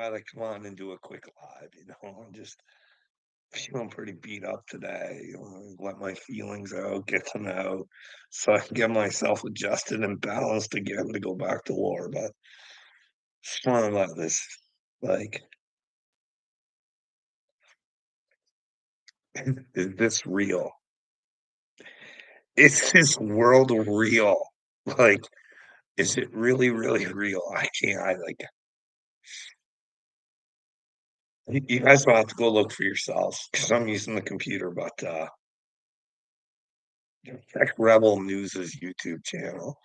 Rather come on and do a quick live, I'm just feeling pretty beat up today. Let my feelings out, get them out, so I can get myself adjusted and balanced again to go back to war. But just want to let this, like, is this real? Is this world real? Like, is it really, really real? I can't. I like. You guys will have to go look for yourselves because I'm using the computer. But check Rebel News's YouTube channel,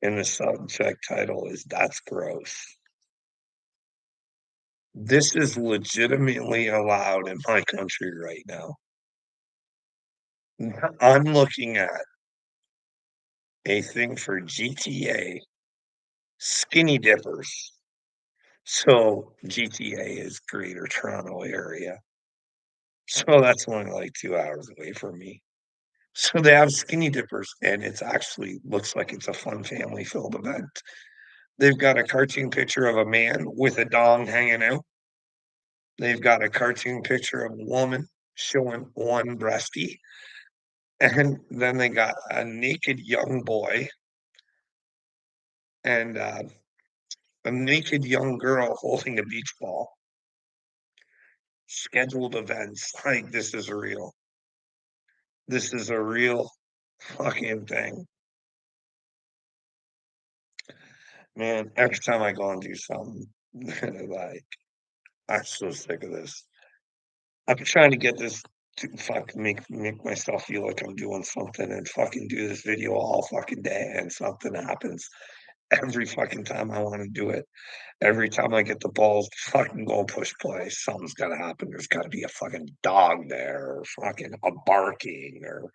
and the subject title is "That's Gross." This is legitimately allowed in my country right now. I'm looking at a thing for GTA skinny dippers. So GTA is Greater Toronto Area. So that's only like 2 hours away from me. So they have skinny dippers, and it's actually looks like it's a fun family filled event. They've got a cartoon picture of a man with a dong hanging out. They've got a cartoon picture of a woman showing one breasty, and then they got a naked young boy and a naked young girl holding a beach ball. Scheduled events. Like, this is real. This is a real fucking thing. Man, every time I go and do something, like, I'm so sick of this. I'm trying to get this to make myself feel like I'm doing something and fucking do this video all fucking day, and something happens every fucking time I wanna do it. Every time I get the balls to fucking go push play, something's gotta happen. There's gotta be a fucking dog there or fucking a barking or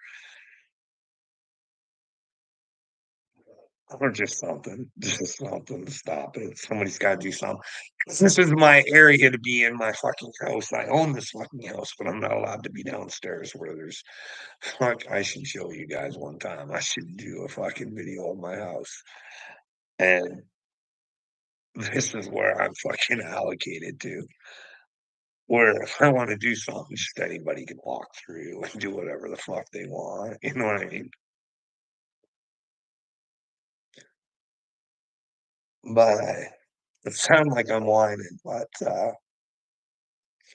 just something to stop it. Somebody's gotta do something. 'Cause this is my area to be in my fucking house. I own this fucking house, but I'm not allowed to be downstairs where there's I should show you guys one time. I should do a fucking video of my house, and this is where I'm fucking allocated to. Where if I wanna do something, just anybody can walk through and do whatever the fuck they want, you know what I mean? But it sounds like I'm whining, but,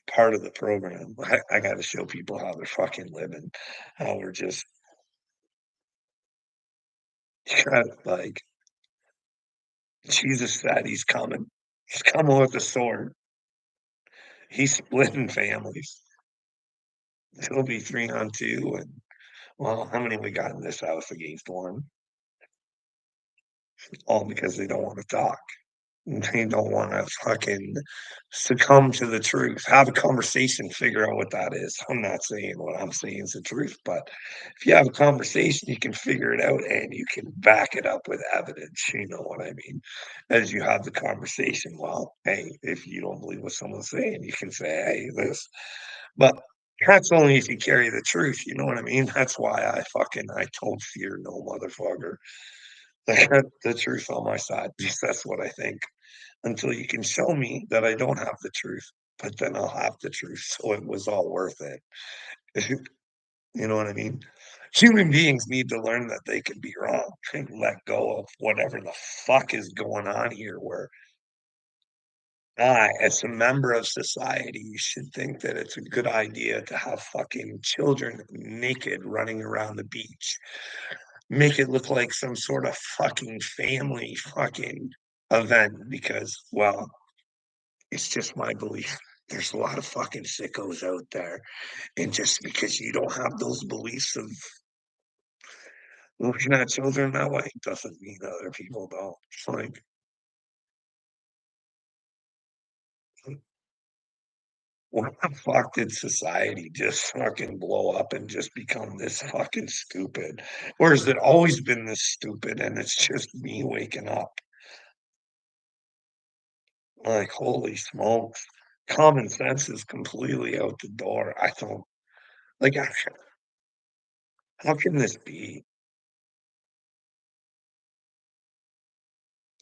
part of the program. I gotta show people how they're fucking living, how we're just like, Jesus said he's coming. He's coming with a sword. He's splitting families. It'll be 3 on 2, and, well, how many we got in this house against 1? All because they don't wanna talk. They don't wanna fucking succumb to the truth. Have a conversation, figure out what that is. I'm not saying what I'm saying is the truth, but if you have a conversation, you can figure it out and you can back it up with evidence, you know what I mean? As you have the conversation, well, hey, if you don't believe what someone's saying, you can say, "Hey, this," but that's only if you carry the truth, you know what I mean? That's why I told fear no motherfucker. I got the truth on my side because that's what I think until you can show me that I don't have the truth, but then I'll have the truth, so it was all worth it. You know what I mean? Human beings need to learn that they can be wrong and let go of whatever the fuck is going on here where I, as a member of society, you should think that it's a good idea to have fucking children naked running around the beach. Make it look like some sort of fucking family fucking event because, well, it's just my belief. There's a lot of fucking sickos out there, and just because you don't have those beliefs of looking at children that way doesn't mean other people don't. It's like, what the fuck did society just fucking blow up and just become this fucking stupid? Or has it always been this stupid and it's just me waking up? Like, holy smokes. Common sense is completely out the door. I don't like, how can this be?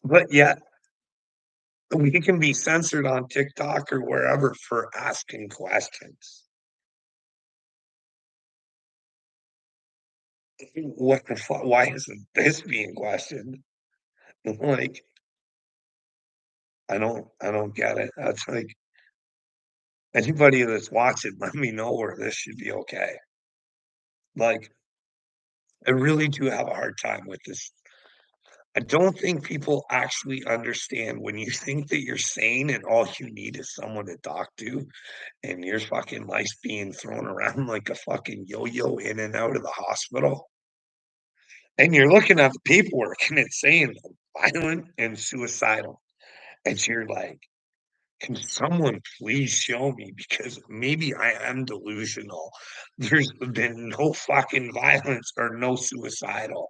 But yet We can be censored on TikTok or wherever for asking questions. What the fuck? Why isn't this being questioned? Like, I don't get it. That's like anybody that's watching, let me know where this should be okay. Like, I really do have a hard time with this. I don't think people actually understand when you think that you're sane and all you need is someone to talk to, and your fucking life's being thrown around like a fucking yo-yo in and out of the hospital. And you're looking at the paperwork and it's saying violent and suicidal. And you're like, can someone please show me? Because maybe I am delusional. There's been no fucking violence or no suicidal.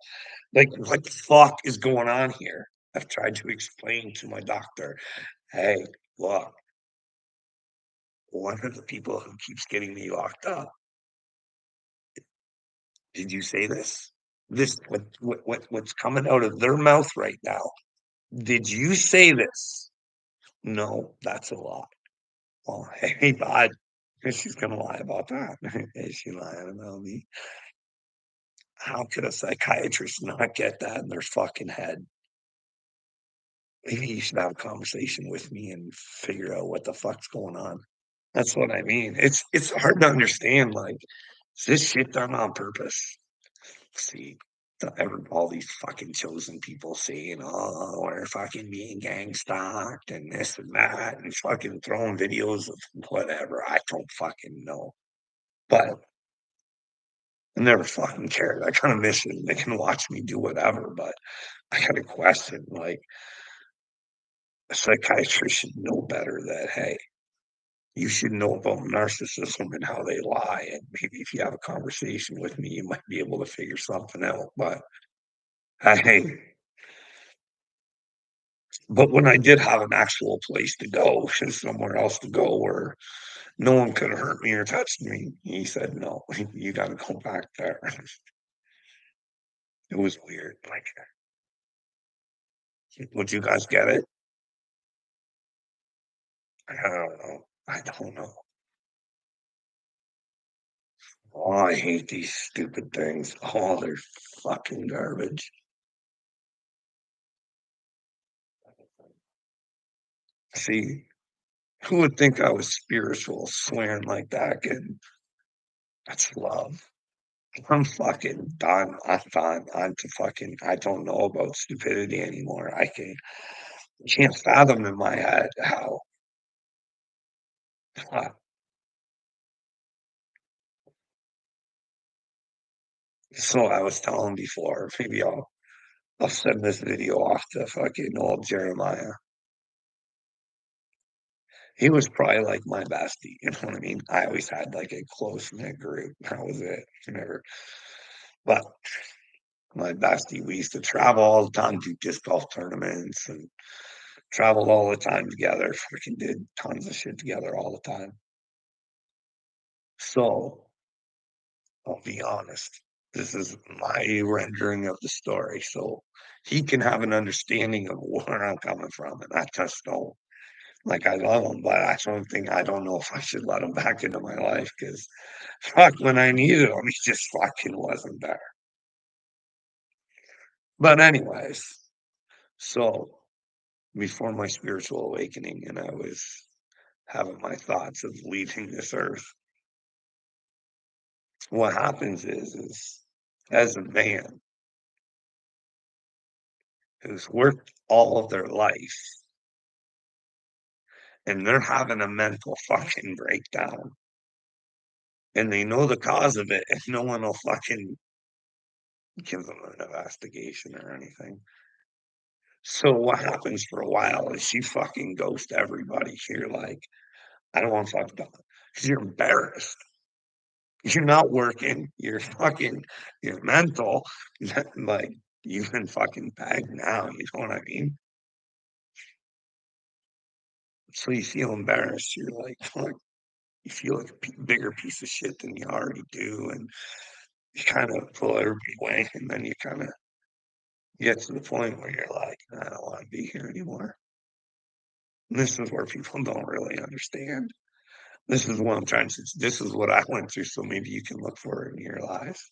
Like, what the fuck is going on here? I've tried to explain to my doctor, hey, look, one of the people who keeps getting me locked up, did you say this? This what's coming out of their mouth right now. Did you say this? No, that's a lie. Well, hey, bud, she's gonna lie about that. Is she lying about me? How could a psychiatrist not get that in their fucking head? Maybe you should have a conversation with me and figure out what the fuck's going on. That's what I mean. It's hard to understand, like, is this shit done on purpose? See, all these fucking chosen people saying, "Oh, we're fucking being gang stalked and this and that," and fucking throwing videos of whatever. I don't fucking know, but I never fucking cared. I kind of miss it. They can watch me do whatever, but I got a question. Like, a psychiatrist should know better that, hey, you should know about narcissism and how they lie. And maybe if you have a conversation with me, you might be able to figure something out. Hey, but when I did have an actual place to go, somewhere else to go where no one could hurt me or touch me, he said, no, you got to go back there. It was weird. Like, would you guys get it? I don't know. I don't know. Oh, I hate these stupid things. Oh, they're fucking garbage. See, who would think I was spiritual swearing like that? And that's love. I'm fucking done. I'm done. I don't know about stupidity anymore. Can't fathom in my head how. uh, So I was telling before, maybe I'll send this video off to fucking old Jeremiah. He was probably like my bestie, you know what I mean? I always had like a close knit group. That was it. Never, but my bestie, we used to travel all the time, do disc golf tournaments and traveled all the time together. Freaking did tons of shit together all the time. So I'll be honest. This is my rendering of the story. So he can have an understanding of where I'm coming from. And I just don't like I love him, but I don't know if I should let him back into my life because fuck when I needed him, he just fucking wasn't there. But anyways, so before my spiritual awakening and I was having my thoughts of leaving this earth, what happens is as a man who's worked all of their life and they're having a mental fucking breakdown and they know the cause of it and no one will fucking give them an investigation or anything. So what happens for a while is you fucking ghost everybody. You're like, I don't want to talk about it because you're embarrassed. You're not working. You're mental. Like you've been fucking bagged now. You know what I mean? So you feel embarrassed. You're like, fuck, you feel like a bigger piece of shit than you already do, and you kind of pull everybody away, and then you kind of get to the point where you're like, I don't want to be here anymore. This is where people don't really understand. This is what I'm trying to this is what I went through, so maybe you can look for it in your lives.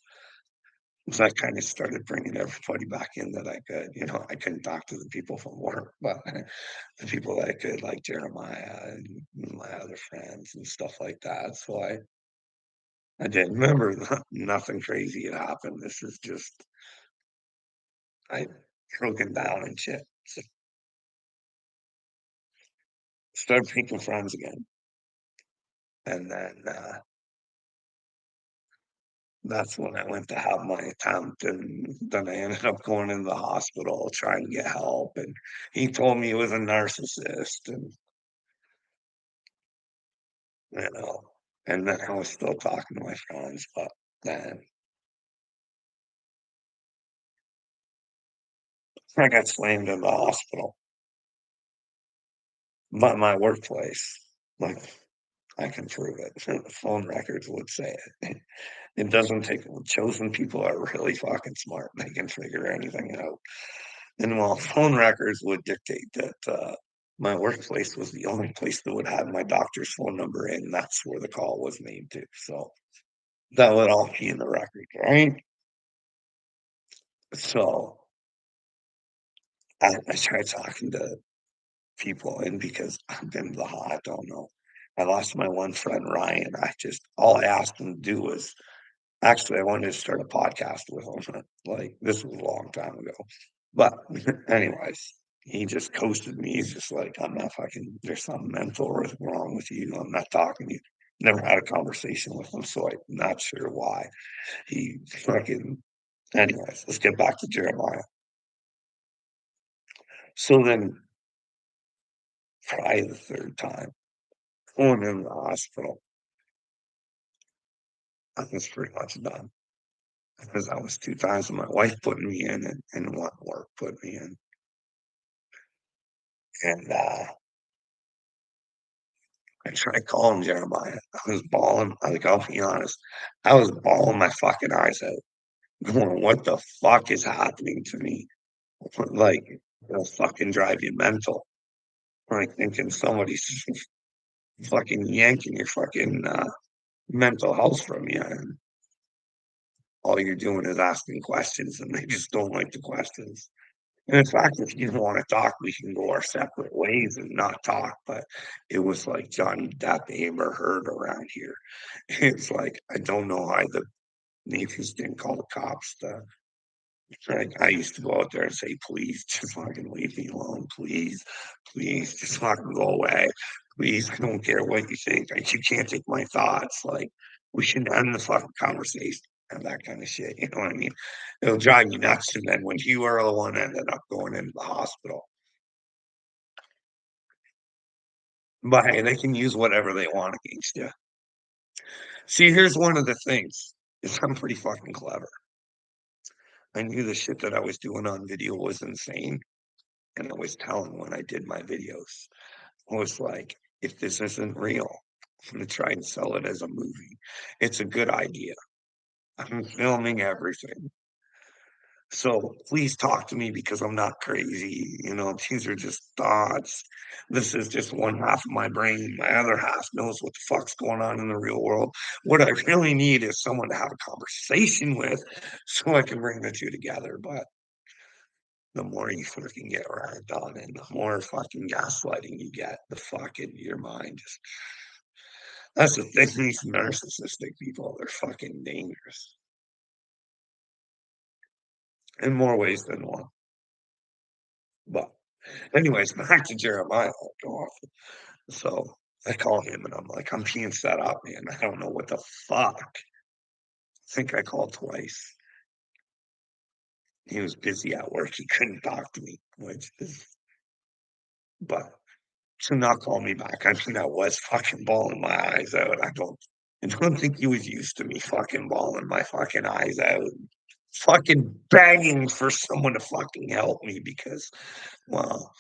So I kinda started bringing everybody back in that I could, I couldn't talk to the people from work, but the people that I could, like Jeremiah and my other friends and stuff like that, so I did. Remember, nothing crazy had happened, this is just I broken down and shit, so started making friends again, and then, that's when I went to have my attempt, and then I ended up going into the hospital trying to get help, and he told me he was a narcissist, and, you know, and then I was still talking to my friends, but then I got slammed in the hospital by my workplace. Like, I can prove it. The phone records would say it. It doesn't take chosen people are really fucking smart. They can figure anything out. And while phone records would dictate that my workplace was the only place that would have my doctor's phone number in, that's where the call was made to. So that would all be in the record, right? So I tried talking to people, and because I've been to the I don't know. I lost my one friend Ryan. All I asked him to do was actually I wanted to start a podcast with him. Like this was a long time ago. But anyways, he just coasted me. He's just like, I'm not fucking there's something mental wrong with you. I'm not talking to you. Never had a conversation with him, so I'm not sure why. He fucking anyways, let's get back to Jeremiah. So then probably the third time, going in the hospital, I was pretty much done. Because I was 2 times with my wife putting me in and one work put me in. And I tried calling Jeremiah. I was bawling. Like, I'll be honest, I was bawling my fucking eyes out, going, "What the fuck is happening to me?" Like, it'll fucking drive you mental. Like thinking somebody's fucking yanking your fucking mental health from you, and all you're doing is asking questions, and they just don't like the questions. And in fact, if you don't wanna talk, we can go our separate ways and not talk, but it was like Johnny Depp, Amber Heard around here. It's like, I don't know why the Navys didn't call the cops to like, I used to go out there and say, "Please, just fucking leave me alone, please, please, just fucking go away. Please, I don't care what you think, like, you can't take my thoughts, like, we should end the fucking conversation," and that kinda shit, you know what I mean? It'll drive you nuts, and then when you are the one ended up going into the hospital. But, hey, they can use whatever they want against you. See, here's one of the things, is I'm pretty fucking clever. I knew the shit that I was doing on video was insane, and I was telling when I did my videos. I was like, "If this isn't real, I'm gonna try and sell it as a movie. It's a good idea. I'm filming everything. So please talk to me because I'm not crazy. These are just thoughts. This is just one half of my brain. My other half knows what the fuck's going on in the real world. What I really need is someone to have a conversation with so I can bring the two together. But the more you fucking get ragged on and the more fucking gaslighting you get, the fucking your mind just that's the thing, these narcissistic people, they're fucking dangerous in more ways than one. But anyways, back to Jeremiah. God. So I call him and I'm like, I'm being set up, man. I don't know what the fuck. I think I called twice. He was busy at work. He couldn't talk to me, which is, but to not call me back, I mean, I was fucking bawling my eyes out. I don't think he was used to me fucking bawling my fucking eyes out, fucking begging for someone to fucking help me because, well,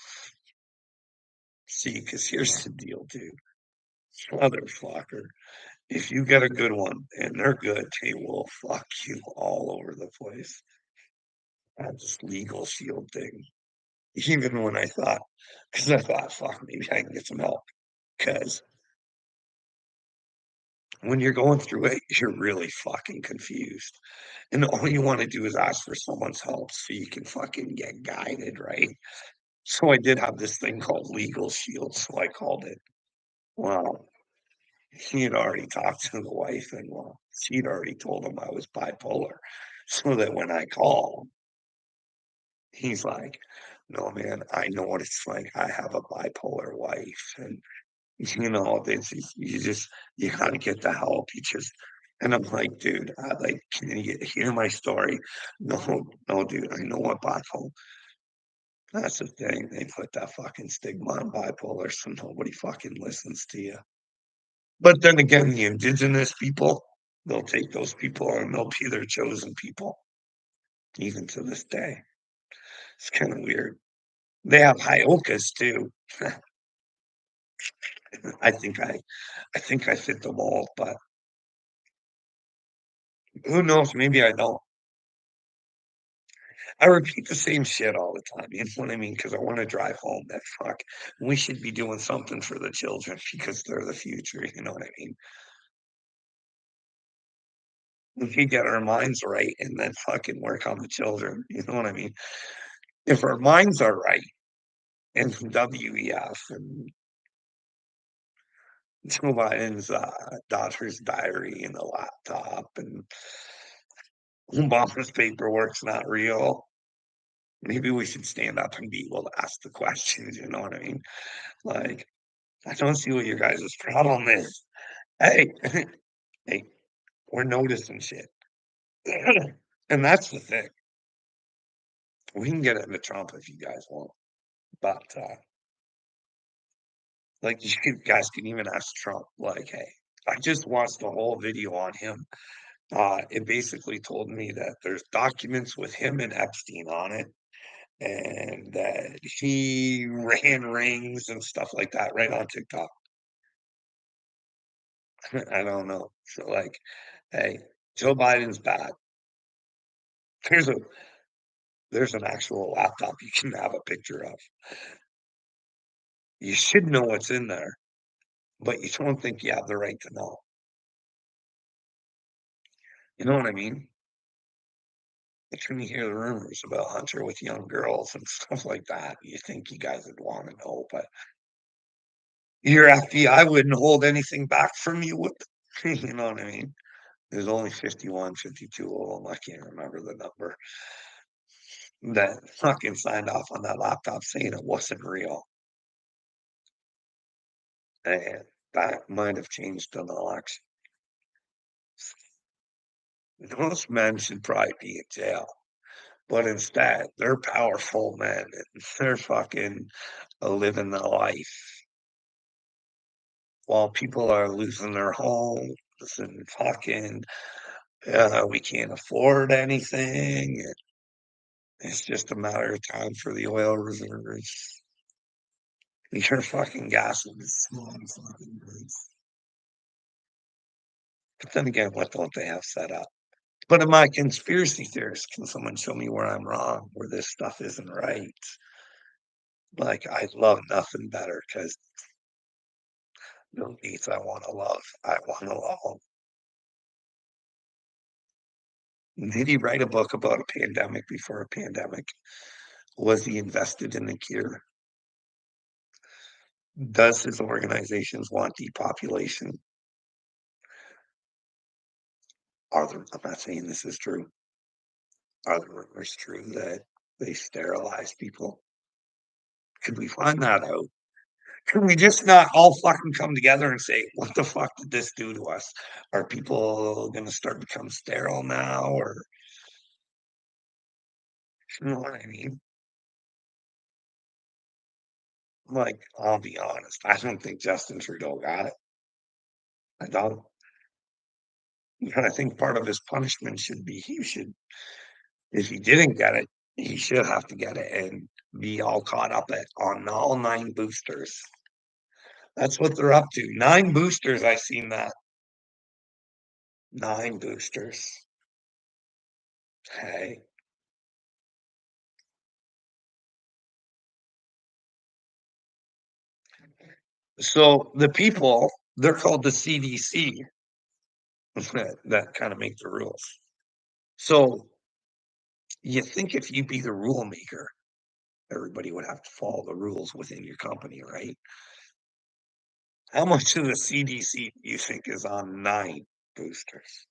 see, because here's the deal, dude. Motherfucker. If you get a good one and they're good, they will fuck you all over the place. That this legal shield thing. even when I thought, because I thought, fuck, maybe I can get some help. Because when you're going through it, you're really fucking confused. And all you want to do is ask for someone's help so you can fucking get guided, right? So I did have this thing called Legal Shield, so I called it. Well, he had already talked to the wife, and well, she'd already told him I was bipolar. So that when I call, he's like, "No, man, I know what it's like. I have a bipolar wife, and this you just you gotta get the help. You just." And I'm like, "Dude, can you hear my story?" No, no, dude, I know what bipolar. That's the thing. They put that fucking stigma on bipolar, so nobody fucking listens to you. But then again, the indigenous people, they'll take those people and they'll be their chosen people, even to this day. It's kind of weird. They have Hyokas too. I think I think I fit the mold, but who knows? Maybe I don't. I repeat the same shit all the time. You know what I mean? Because I want to drive home that fuck. We should be doing something for the children because they're the future. You know what I mean? We can get our minds right and then fucking work on the children. You know what I mean? If our minds are right and WEF and Joe Biden's daughter's diary in the laptop and Obama's paperwork's not real. Maybe we should stand up and be able to ask the questions. You know what I mean? Like, I don't see what your guys' problem is. Hey, hey, we're noticing shit. And that's the thing. We can get into Trump if you guys want, but like you guys can even ask Trump, like, hey, I just watched the whole video on him. It basically told me that there's documents with him and Epstein on it, and that he ran rings and stuff like that right on TikTok. I don't know. So like, hey, Joe Biden's bad. There's a there's an actual laptop you can have a picture of. You should know what's in there, but you don't think you have the right to know. You know what I mean? Like when you hear the rumors about Hunter with young girls and stuff like that, you think you guys would want to know, but your FBI wouldn't hold anything back from you, would you know what I mean? There's only 51, 52 of them. I can't remember the number that fucking signed off on that laptop saying it wasn't real. And that might have changed an election. Those men should probably be in jail. But instead, they're powerful men and they're fucking living the life while people are losing their homes and fucking we can't afford anything. It's just a matter of time for the oil reserves. Your fucking gas will be small fucking rates. But then again, what don't they have set up? But in my conspiracy theorists, can someone show me where I'm wrong, where this stuff isn't right? Like, I love nothing better because no needs I want to love. I want to love. Did he write a book about a pandemic before a pandemic? Was he invested in the cure? Does his organizations want depopulation? I'm not saying this is true. Are the rumors true that they sterilize people? Could we find that out? Can we just not all fucking come together and say, what the fuck did this do to us? Are people going to start become sterile now? Or, you know what I mean? Like, I'll be honest. I don't think Justin Trudeau got it. I don't. But I think part of his punishment should be he should, if he didn't get it, he should have to get it and be all caught up on all 9 boosters. That's what they're up to. 9 boosters. I seen that. 9 boosters. Hey, So the people, they're called the CDC that kind of make the rules. So you think if you be the rule maker, everybody would have to follow the rules within your company, right? How much of the CDC do you think is on 9 boosters?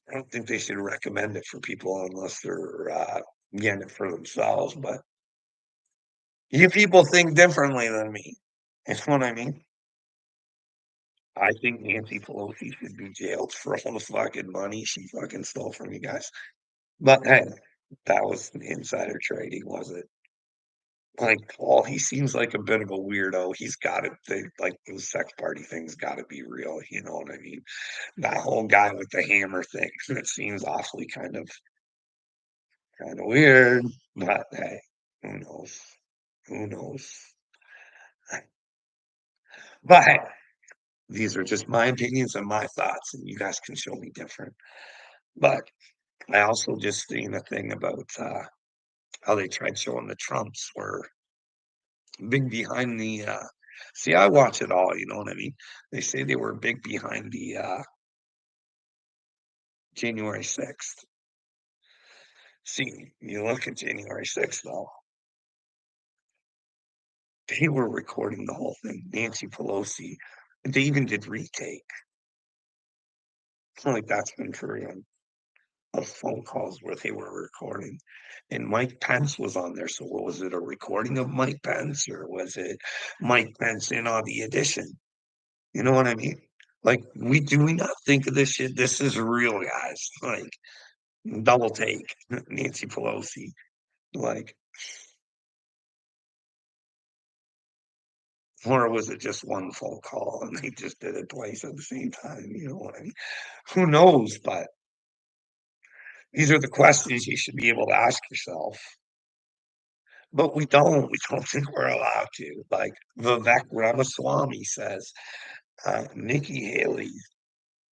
I don't think they should recommend it for people unless they're getting it for themselves. But you people think differently than me. That's what I mean. I think Nancy Pelosi should be jailed for all the fucking money she fucking stole from you guys. But hey, that was an insider trading, was it? Like Paul, he seems like a bit of a weirdo. He's got to think like those sex party things got to be real. You know what I mean? That whole guy with the hammer thing. It seems awfully kind of weird. But hey, who knows? Who knows? But hey, these are just my opinions and my thoughts, and you guys can show me different. But I also just seen a thing about how they tried showing the Trumps were big behind the see, I watch it all, you know what I mean? They say they were big behind the January 6th. See, you look at January 6th though, they were recording the whole thing. Nancy Pelosi. They even did retake. Like that's been Korean of phone calls where they were recording. And Mike Pence was on there. So what was it, a recording of Mike Pence or was it Mike Pence in on the edition? You know what I mean? Like we not think of this shit? This is real, guys. Like double take, Nancy Pelosi. Like, or was it just one phone call and they just did it twice at the same time? You know what I mean? Who knows? But these are the questions you should be able to ask yourself. But we don't. We don't think we're allowed to. Like Vivek Ramaswamy says, Nikki Haley,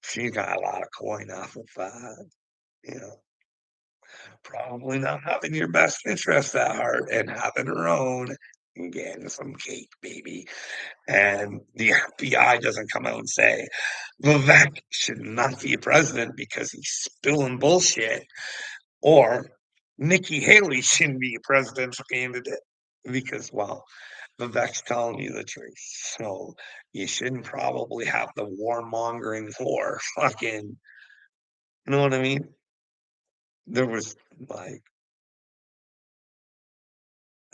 she got a lot of coin off of, you know, probably not having your best interest at heart and having her own and getting some cake, baby. And the FBI doesn't come out and say Vivek should not be a president because he's spilling bullshit, or Nikki Haley shouldn't be a presidential candidate because, well, Vivek's telling you the truth. So you shouldn't probably have the warmongering war. Fucking, you know what I mean? There was like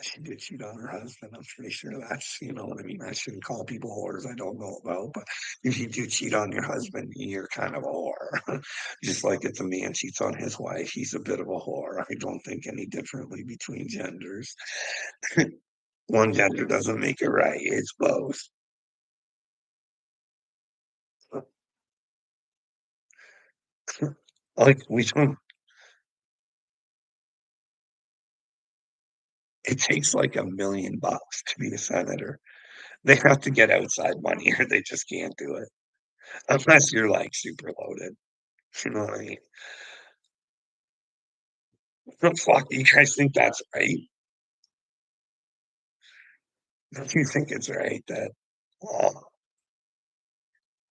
she did cheat on her husband. I'm pretty sure that's, you know what I mean. I shouldn't call people whores I don't know about, but if you do cheat on your husband, you're kind of a whore. Just like if a man cheats on his wife, he's a bit of a whore. I don't think any differently between genders. One gender doesn't make it right. It's both. Like we don't. It takes like $1 million to be a senator. They have to get outside money, or they just can't do it unless you're like super loaded. You know what I mean? The fuck, you guys think that's right? Don't you think it's right that uh,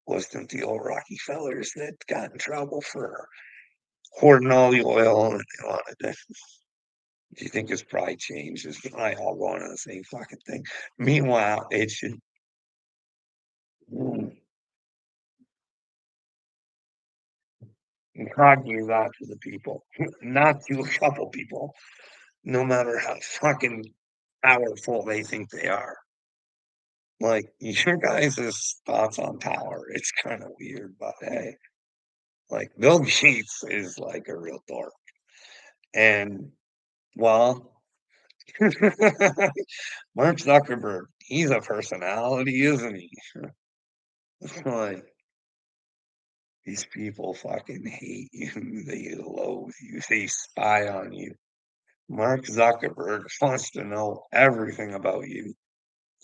wasn't the old Rockefellers that got in trouble for hoarding all the oil and they wanted to? Do you think it's probably changed? It's probably all going on the same fucking thing. Meanwhile, it should not do that to the people, not to a couple people, no matter how fucking powerful they think they are. Like your guys' thoughts on power, it's kind of weird, but hey, like Bill Gates is like a real dork. And well, Mark Zuckerberg, he's a personality, isn't he? Like these people fucking hate you, they loathe you, they spy on you. Mark Zuckerberg wants to know everything about you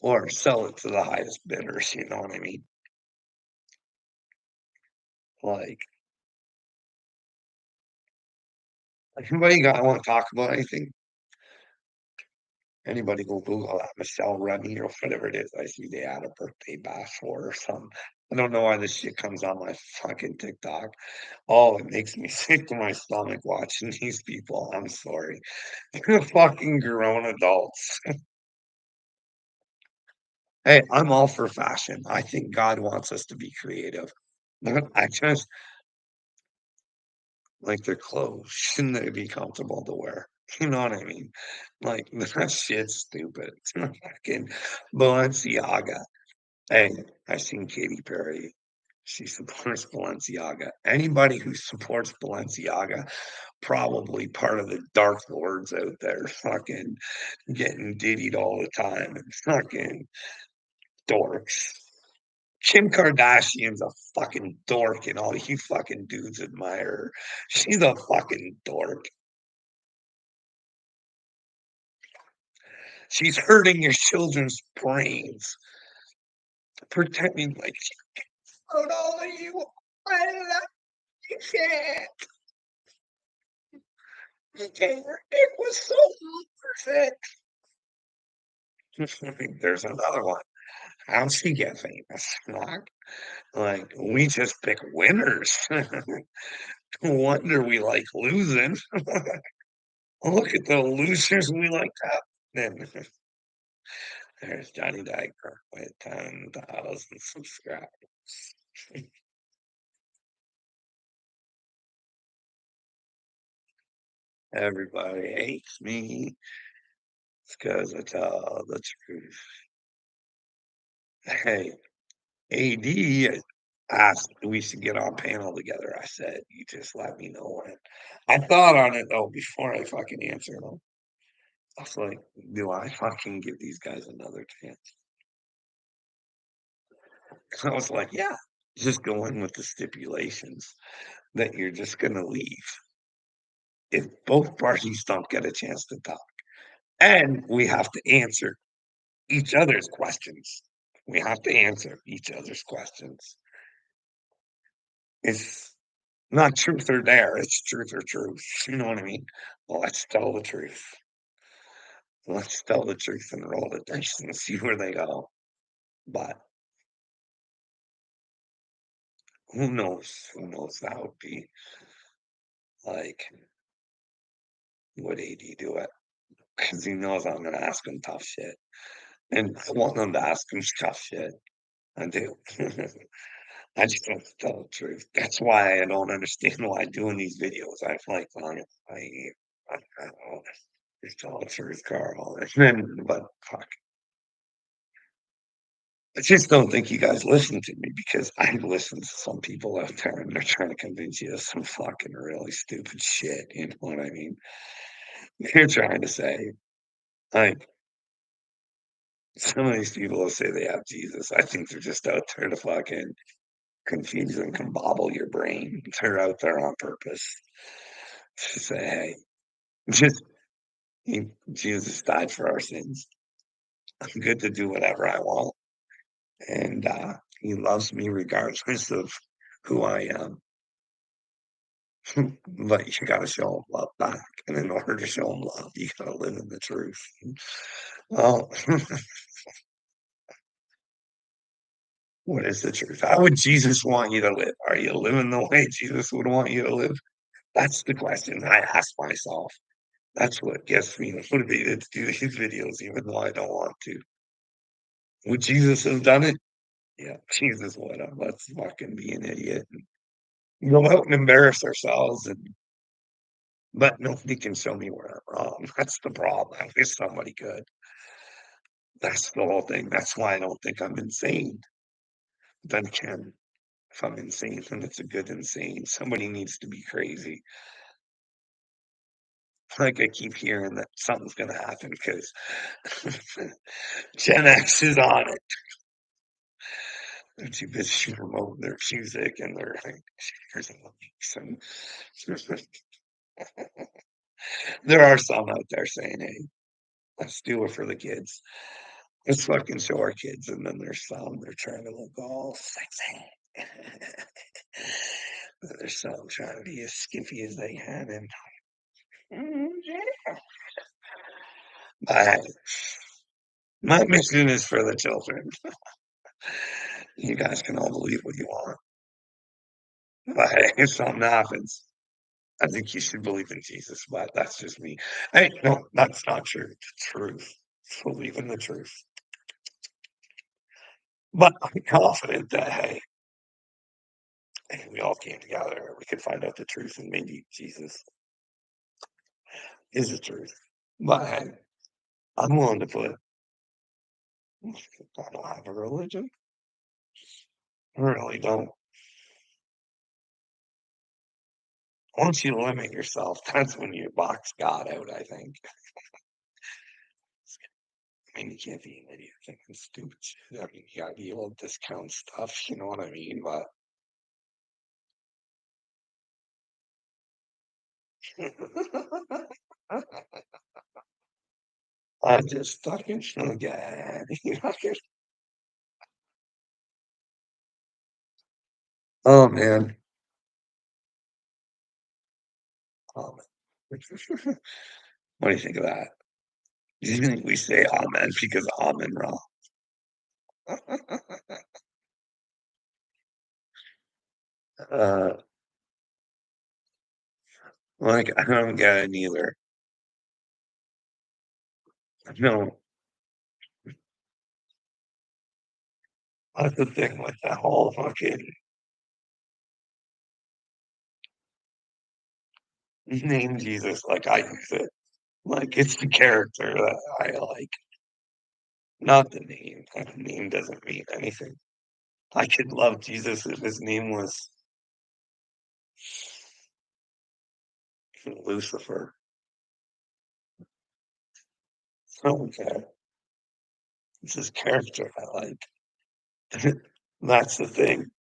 or sell it to the highest bidders, you know what I mean? Like, anybody got want to talk about anything? Anybody go Google that, Michelle Remy or whatever it is. I see they had a birthday bash for her or something. I don't know why this shit comes on my fucking TikTok. Oh, it makes me sick to my stomach watching these people. I'm sorry. They're fucking grown adults. Hey, I'm all for fashion. I think God wants us to be creative. I just like their clothes. Shouldn't they be comfortable to wear? You know what I mean? Like that shit's stupid. It's not fucking Balenciaga. Hey, I've seen Katy Perry. She supports Balenciaga. Anybody who supports Balenciaga, probably part of the dark lords out there, fucking getting diddied all the time and fucking dorks. Kim Kardashian's a fucking dork, and all you fucking dudes admire her. She's a fucking dork. She's hurting your children's brains, pretending like she wrote all of you. You can't. You can't. It was so perfect. I mean, there's another one. How'd she get famous? Like we just pick winners. No wonder we like losing. Look at the losers we like that. Then there's Johnny Diker with 10,000 subscribers. Everybody hates me. It's because I tell the truth. Hey, AD asked we should get on panel together. I said, you just let me know when. I thought on it though before I fucking answered him. I was like, do I fucking give these guys another chance? I was like, yeah, just go in with the stipulations that you're just going to leave if both parties don't get a chance to talk. And we have to answer each other's questions. We have to answer each other's questions. It's not truth or dare, it's truth or truth. You know what I mean? Well, let's tell the truth. Let's tell the truth and roll the dice and see where they go. But who knows? Who knows? That would be like, would AD do it? Because he knows I'm going to ask him tough shit. And I want him to ask him tough shit. I do. I just have to tell the truth. That's why I don't understand why doing these videos. I feel like, I don't know. Just tell the truth, Carl. And then, but fuck. I just don't think you guys listen to me because I listen to some people out there and they're trying to convince you of some fucking really stupid shit. You know what I mean? They're trying to say, like, some of these people will say they have Jesus. I think they're just out there to fucking confuse and combobble your brain. They're out there on purpose to say, hey, just Jesus died for our sins. I'm good to do whatever I want. And he loves me regardless of who I am. But you got to show him love back. And in order to show him love, you got to live in the truth. Well, what is the truth? How would Jesus want you to live? Are you living the way Jesus would want you to live? That's the question I ask myself. That's what gets me motivated to do these videos, even though I don't want to. Would Jesus have done it? Yeah, Jesus would have. Let's fucking be an idiot and go out and embarrass ourselves. But nobody can show me where I'm wrong. That's the problem. I wish somebody could. That's the whole thing. That's why I don't think I'm insane. Then again, if I'm insane, then it's a good insane. Somebody needs to be crazy. Like I keep hearing that something's gonna happen because Gen X is on it. They're too busy promoting their music and their shares and likes. And there are some out there saying, "Hey, let's do it for the kids. Let's fucking show our kids." And then there's some they're trying to look all sexy. There's some trying to be as skimpy as they can, and I my mission is for the children. You guys can all believe what you want, but hey, if something happens, I think you should believe in Jesus, but that's just me. Hey, no, that's not true. The truth. Believe in the truth. But I'm confident that, hey, we all came together. We could find out the truth, and maybe Jesus is the truth. But hey, I'm willing to put, I don't have a religion. I really don't. Once you limit yourself, that's when you box God out, I think. I mean, you can't be an idiot thinking stupid shit. I mean, you gotta be able to discount stuff, you know what I mean? But I just fucking forget. Oh man. Oh, man. What do you think of that? Do you think we say amen because amen wrong? uh, like I don't get it either. No, that's the thing with that whole fucking name Jesus. Like I use it. Like it's the character that I like, not the name. The name doesn't mean anything. I could love Jesus if his name was Lucifer. Okay, it's his character I like. That's the thing.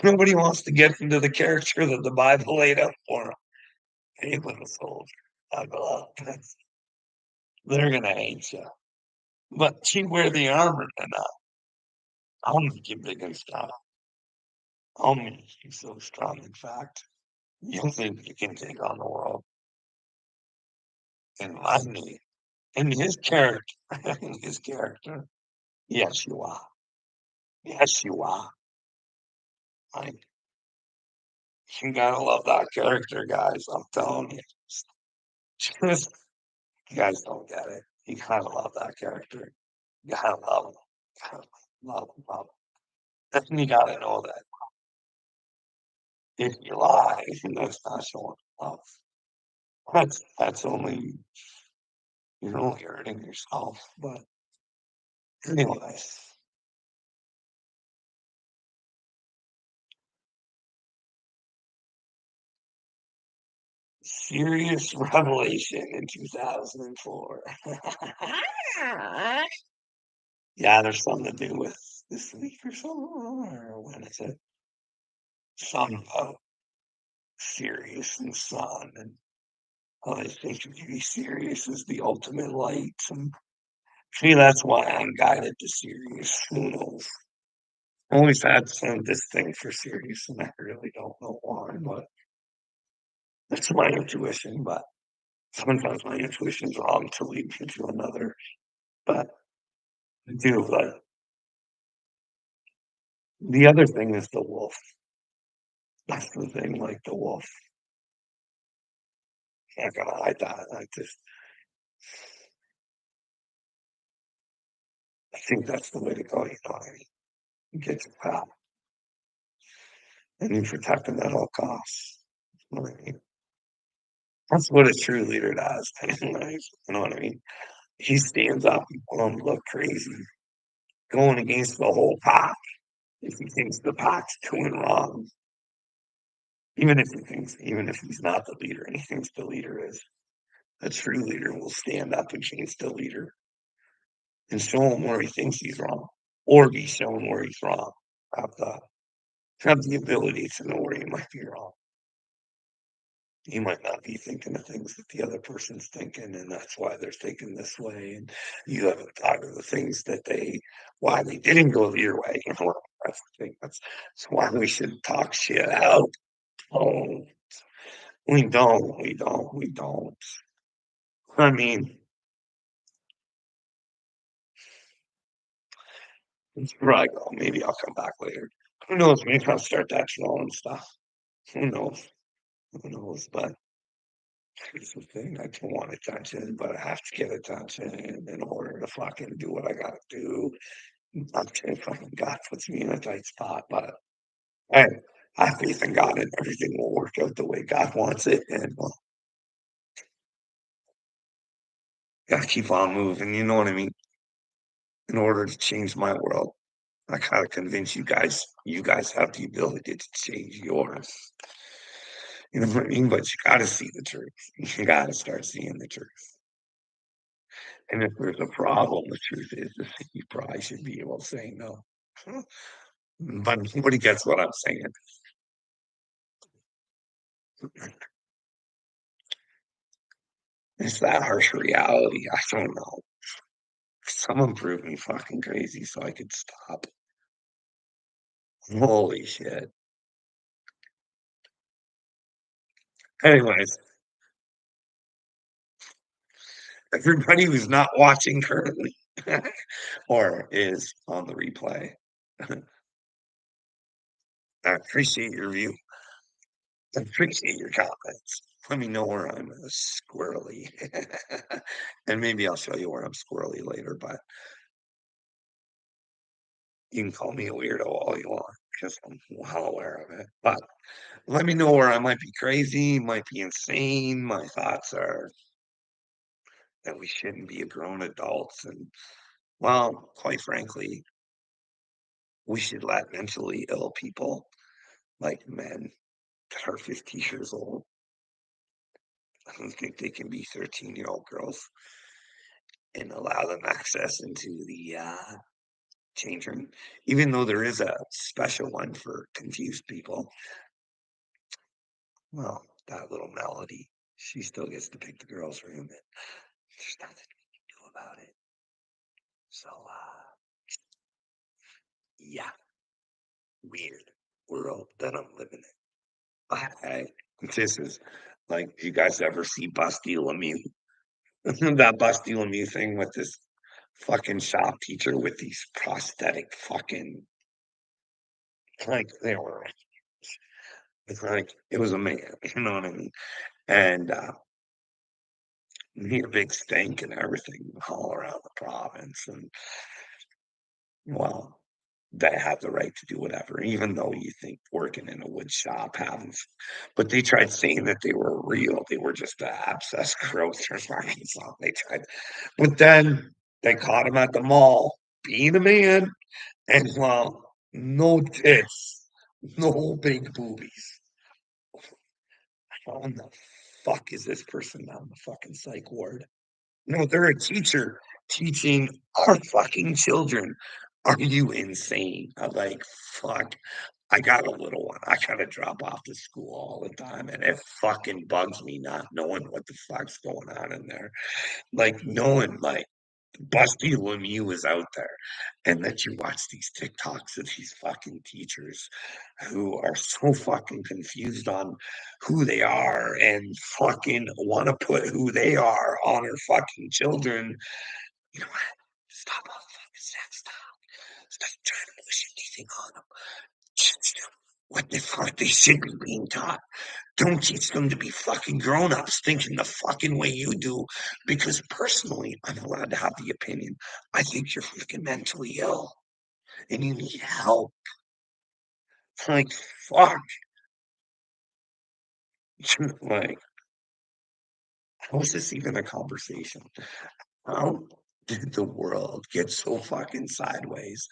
Nobody wants to get into the character that the Bible laid out for them. Hey, little soldier, I belong. They're gonna hate you, but you wear the armor enough. I'll make you big and strong. I'll make you so strong. In fact, you think you can take on the world in my name, in his character, in his character. Yes, you are. Yes, you are. Like, you gotta love that character, guys. I'm telling you. Just, you guys don't get it. You gotta love that character. You gotta love him. Gotta love him, love him. And you gotta know that if you lie, that's not showing love. That's only you're only hurting yourself. But anyways, serious revelation in 2004. Yeah, there's something to do with this week or something, or when is it? Something about Sirius and Sun, and how they think to be serious is the ultimate light. And see, that's why I'm guided to Sirius. Who knows? I always had this thing for Sirius, and I really don't know why, but that's my intuition. But sometimes my intuition's wrong to lead me to another. But I do like the other thing is the wolf. That's the thing, like the wolf. Can't gonna hide that. I think that's the way to go. You know what I mean? You get your path, and you protect them at all costs. You know what I mean? That's what a true leader does. You know what I mean? He stands up and look crazy, going against the whole pack. If he thinks the pack's doing wrong, even if he's not the leader, and he thinks the leader is, a true leader will stand up against the leader and show him where he thinks he's wrong, or be shown where he's wrong. Have the have the ability to know where you might be wrong. You might not be thinking of things that the other person's thinking, and that's why they're thinking this way. And you haven't thought of the things that why they didn't go your way. You know, that's the thing. That's why we should talk shit out. Oh, we don't. I mean, Right. Well, maybe I'll come back later. Who knows? Maybe I'll start that show and stuff. Who knows? Who knows? But here's the thing. I don't want attention, but I have to get attention in order to fucking do what I gotta do. Okay, fucking God puts me in a tight spot, but hey, I have faith in God and everything will work out the way God wants it. And well, gotta keep on moving. You know what I mean? In order to change my world, I gotta convince you guys. You guys have the ability to change yours. You know what I mean? But you gotta see the truth. You gotta start seeing the truth. And if there's a problem, the truth is, you probably should be able to say no. But nobody gets what I'm saying. It's that harsh reality. I don't know. Someone prove me fucking crazy so I could stop. Holy shit. Anyways, everybody who's not watching currently or is on the replay, I appreciate your view. I appreciate your comments. Let me know where I'm squirrely. And maybe I'll show you where I'm squirrely later, but you can call me a weirdo all you want because I'm well aware of it. But let me know where I might be crazy, might be insane. My thoughts are that we shouldn't be grown adults. And, well, quite frankly, we should let mentally ill people like men that are 50 years old. I don't think they can be 13-year-old girls and allow them access into the change room, even though there is a special one for confused people. Well, that little Melody, she still gets to pick the girls' room, and there's nothing we can do about it. So, yeah, weird world that I'm living in. I this is like, do you guys ever see Busty Lemieux? That Busty Lemieux thing with this fucking shop teacher with these prosthetic fucking like they were it's like it was a man, you know what I mean? And he a big stink and everything all around the province. And well, they have the right to do whatever, even though you think working in a wood shop having but they tried saying that they were real. They were just abscess growth or fucking something. They tried, but then they caught him at the mall being a man, and well, no tits, no big boobies. How in the fuck is this person on the fucking psych ward? No, they're a teacher teaching our fucking children. Are you insane? I'm like, fuck. I got a little one. I gotta drop off to school all the time, and it fucking bugs me not knowing what the fuck's going on in there. Like knowing like Busty Lemieux is out there, and that you watch these TikToks of these fucking teachers who are so fucking confused on who they are and fucking want to put who they are on their fucking children. You know what? Stop all the fucking sex stuff. Stop trying to push anything on them. Teach them what the fuck they should be being taught. Don't teach them to be fucking grown-ups thinking the fucking way you do, because personally, I'm allowed to have the opinion. I think you're freaking mentally ill and you need help. Like, fuck. Like, how is this even a conversation? How did the world get so fucking sideways?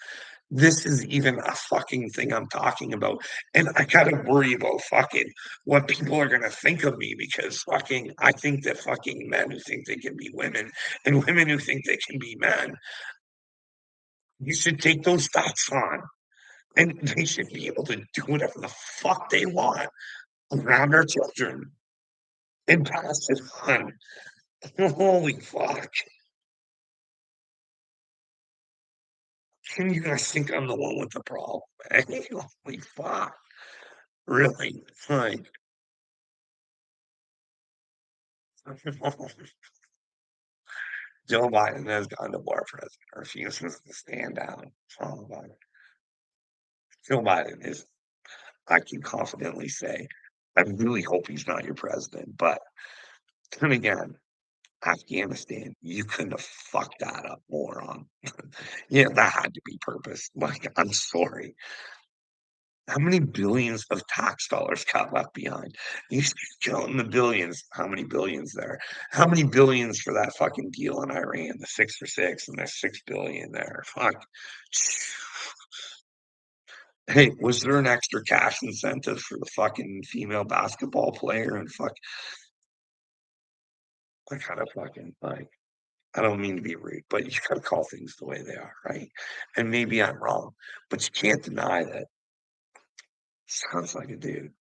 This is even a fucking thing I'm talking about. And I gotta worry about fucking what people are gonna think of me because fucking I think that fucking men who think they can be women and women who think they can be men, you should take those thoughts on. And they should be able to do whatever the fuck they want around our children and pass it on. Holy fuck. And you guys think I'm the one with the problem. Holy fuck. Really? Like, Joe Biden has gone to war president, refuses to stand down. Oh, God. Joe Biden is, I can confidently say, I really hope he's not your president. But then again, Afghanistan, you couldn't have fucked that up, moron. Yeah, that had to be purpose. Like, I'm sorry. How many billions of tax dollars got left behind? You counting the billions. How many billions there? How many billions for that fucking deal in Iran? The 6 for 6, and there's 6 billion there. Fuck. Hey, was there an extra cash incentive for the fucking female basketball player? And fuck, I kind of fucking like. I don't mean to be rude, but you gotta call things the way they are, right? And maybe I'm wrong, but you can't deny that sounds like a dude.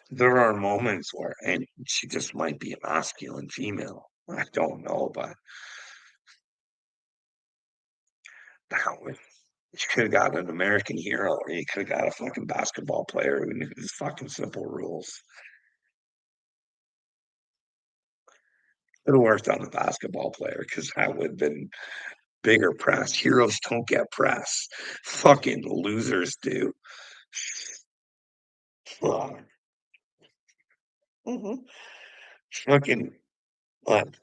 There are moments where and she just might be a masculine female. I don't know, but that was you coulda got an American hero, or you coulda got a fucking basketball player who knew his fucking simple rules. Coulda worked on the basketball player because that would've been bigger press. Heroes don't get press. Fucking losers do. Fuck. Mhm. Fucking what?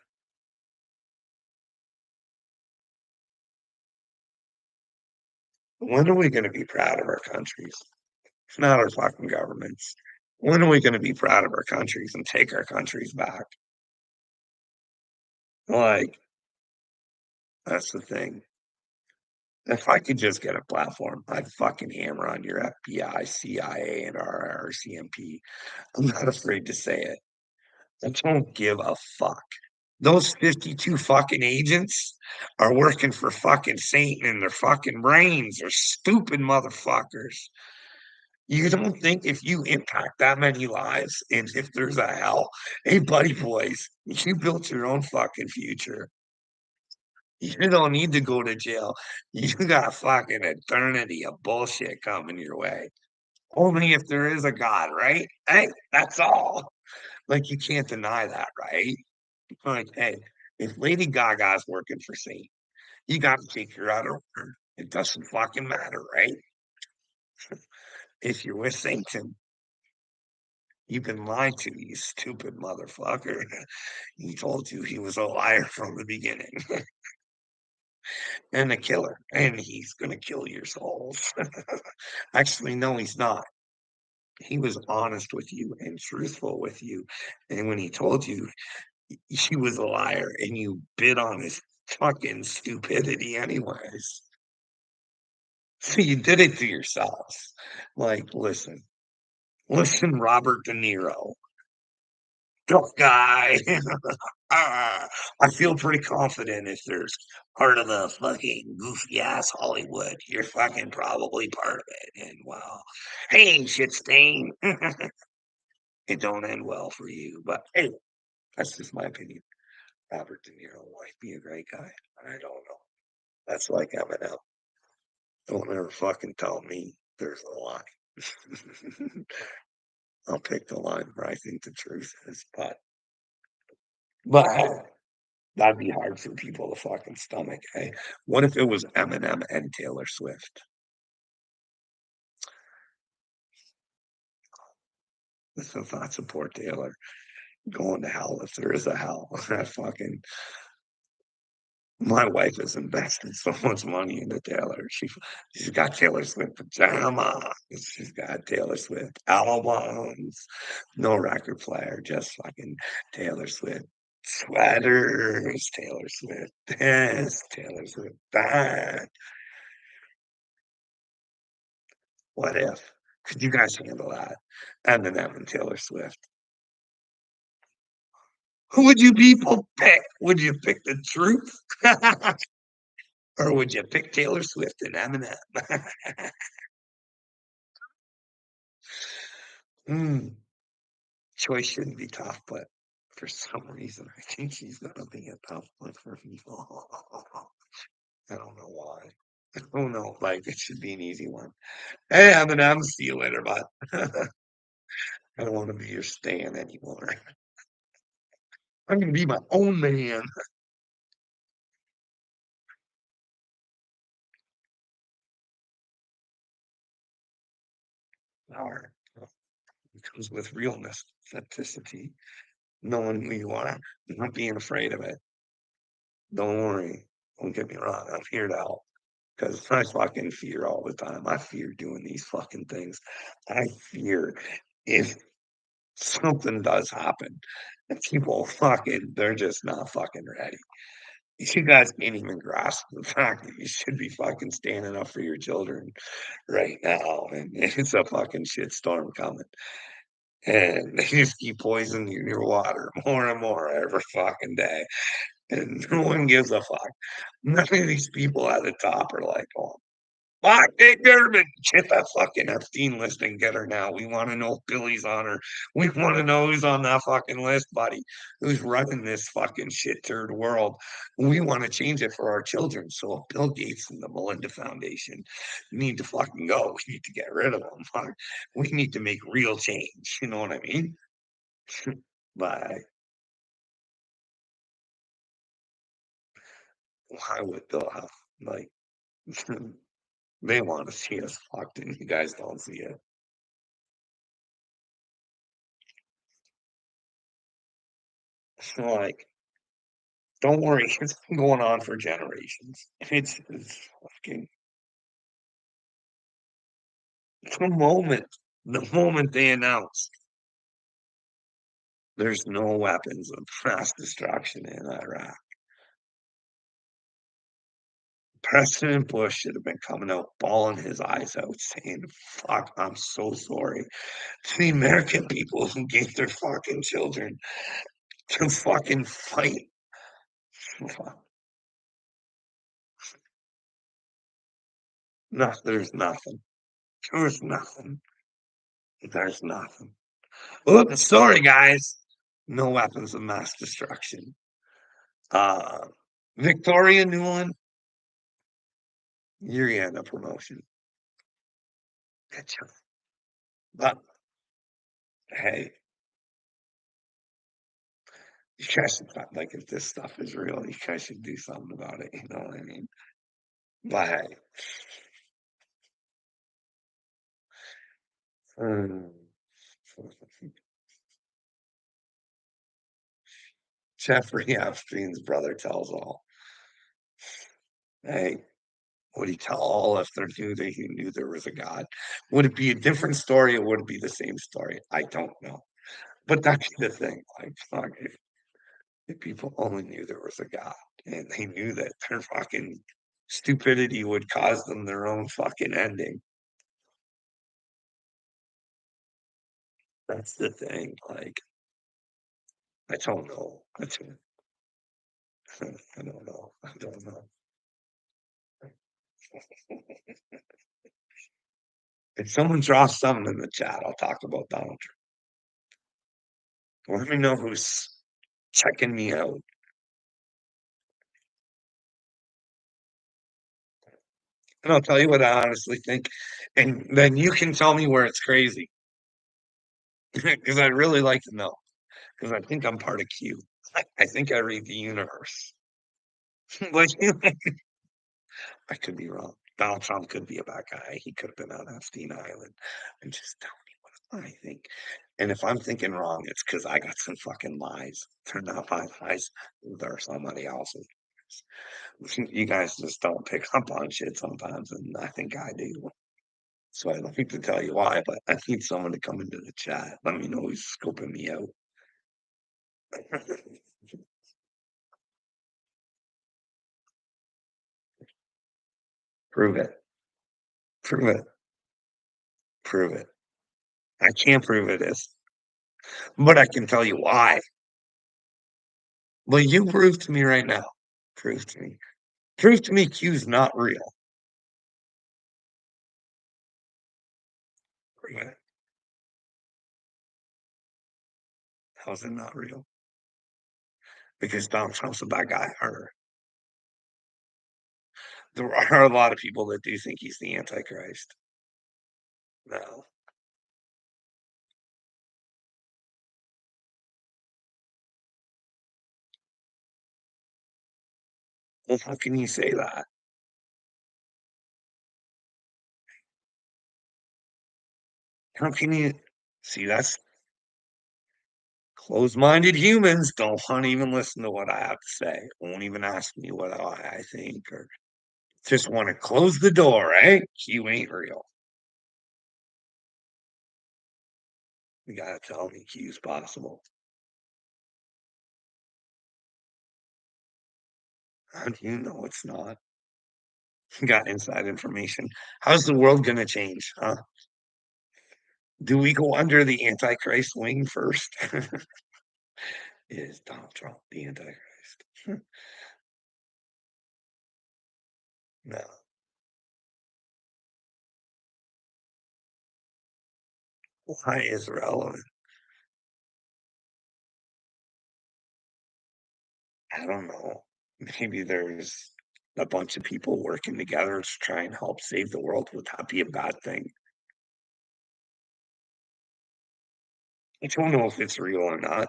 When are we gonna be proud of our countries? It's not our fucking governments. When are we gonna be proud of our countries and take our countries back? Like, that's the thing. If I could just get a platform, I'd fucking hammer on your FBI, CIA, and RCMP. I'm not afraid to say it. I don't give a fuck. Those 52 fucking agents are working for fucking Satan in their fucking brains. They're stupid motherfuckers. You don't think if you impact that many lives and if there's a hell, hey, buddy boys, you built your own fucking future. You don't need to go to jail. You got fucking eternity of bullshit coming your way. Only if there is a God, right? Hey, that's all. Like, you can't deny that, right? Like, hey, if Lady Gaga's working for Satan, you got to take her out of her. It doesn't fucking matter, right? If you're with Satan, you've been lied to, you stupid motherfucker. He told you he was a liar from the beginning and a killer, and he's gonna kill your souls. Actually, no, he's not. He was honest with you and truthful with you. And when he told you he was a liar and you bid on his fucking stupidity anyways. So you did it to yourselves. Like, listen, Robert De Niro, tough guy. I feel pretty confident if there's part of the fucking goofy ass Hollywood, you're fucking probably part of it. And well, hey, shit stain. It don't end well for you. But hey, that's just my opinion. Robert De Niro might be a great guy. I don't know. That's like Eminem. Don't ever fucking tell me there's a line. I'll pick the line where I think the truth is. But that'd be hard for people to fucking stomach. Hey, what if it was Eminem and Taylor Swift? If I support Taylor, going to hell if there is a hell. That fucking my wife has invested so much money into Taylor. She's got Taylor Swift pajamas. She's got Taylor Swift albums. No record player, just fucking Taylor Swift sweaters. Taylor Swift this. Taylor Swift that. What if? Could you guys handle that? Eminem and Taylor Swift. Who would you people pick? Would you pick the truth? Or would you pick Taylor Swift and Eminem? Mm, choice shouldn't be tough, but for some reason, I think she's gonna be a tough one for people. I don't know why. I don't know. Like it should be an easy one. Hey, Eminem, see you later, bud. I don't want to be your stan anymore. I'm gonna be my own man. Power comes with realness, authenticity, knowing who you are, not being afraid of it. Don't worry. Don't get me wrong. I'm here to help because I fucking fear all the time. I fear doing these fucking things. I fear if something does happen and people fucking, they're just not fucking ready. You guys can't even grasp the fact that you should be fucking standing up for your children right now, and it's a fucking shitstorm coming. And they just keep poisoning your water more and more every fucking day. And no one gives a fuck. None of these people at the top are like, "Oh, fuck, hey, Durbin, get that fucking Epstein list and get her now. We wanna know if Billy's on her. We wanna know who's on that fucking list, buddy. Who's running this fucking shit turd world. We wanna change it for our children. So if Bill Gates and the Melinda Foundation need to fucking go, we need to get rid of them. Fuck. We need to make real change." You know what I mean? But why would Bill have, like, they wanna see us fucked and you guys don't see it. Like, don't worry, it's been going on for generations. It's fucking the moment they announced there's no weapons of mass destruction in Iraq, President Bush should have been coming out bawling his eyes out saying, "Fuck, I'm so sorry to the American people who gave their fucking children to fucking fight." No, there's nothing. There's nothing. There's nothing. Oops, sorry, guys. No weapons of mass destruction. Uh, Victoria Newland, you're getting a promotion. Good job. But hey, you guys should like if this stuff is real, you guys should do something about it. You know what I mean? But hey, um, Jeffrey Epstein's brother tells all. Hey, would he tell all if they knew that he knew there was a God? Would it be a different story or would it be the same story? I don't know. But that's the thing. Like, fuck, if people only knew there was a God and they knew that their fucking stupidity would cause them their own fucking ending. That's the thing. Like, I don't know. I don't know. I don't know. If someone draws something in the chat, I'll talk about Donald Trump. Let me know who's checking me out. And I'll tell you what I honestly think. And then you can tell me where it's crazy. Because I'd really like to know. Because I think I'm part of Q. I think I read the universe. But I could be wrong. Donald Trump could be a bad guy. He could have been on Epstein Island. I'm just telling you what I think. And if I'm thinking wrong, it's because I got some fucking lies. They're not my lies. They're somebody else's. You guys just don't pick up on shit sometimes, and I think I do. So I don't need to tell you why, but I need someone to come into the chat. Let me know who's scoping me out. Prove it. Prove it. Prove it. I can't prove it is, but I can tell you why. Well, you prove to me right now. Prove to me. Prove to me Q's not real. Prove it. How's it not real? Because Donald Trump's a bad guy. Or there are a lot of people that do think he's the Antichrist. No. Well, how can you say that? How can you see? That's closed-minded humans don't want to even listen to what I have to say. Won't even ask me what I think, or just want to close the door, eh? You ain't real. You gotta tell me Q's possible. How do you know it's not? You got inside information. How's the world gonna change, huh? Do we go under the Antichrist wing first? Is Donald Trump the Antichrist? No. Why is relevant? I don't know. Maybe there's a bunch of people working together to try and help save the world. Would that be a bad thing? I don't know if it's real or not.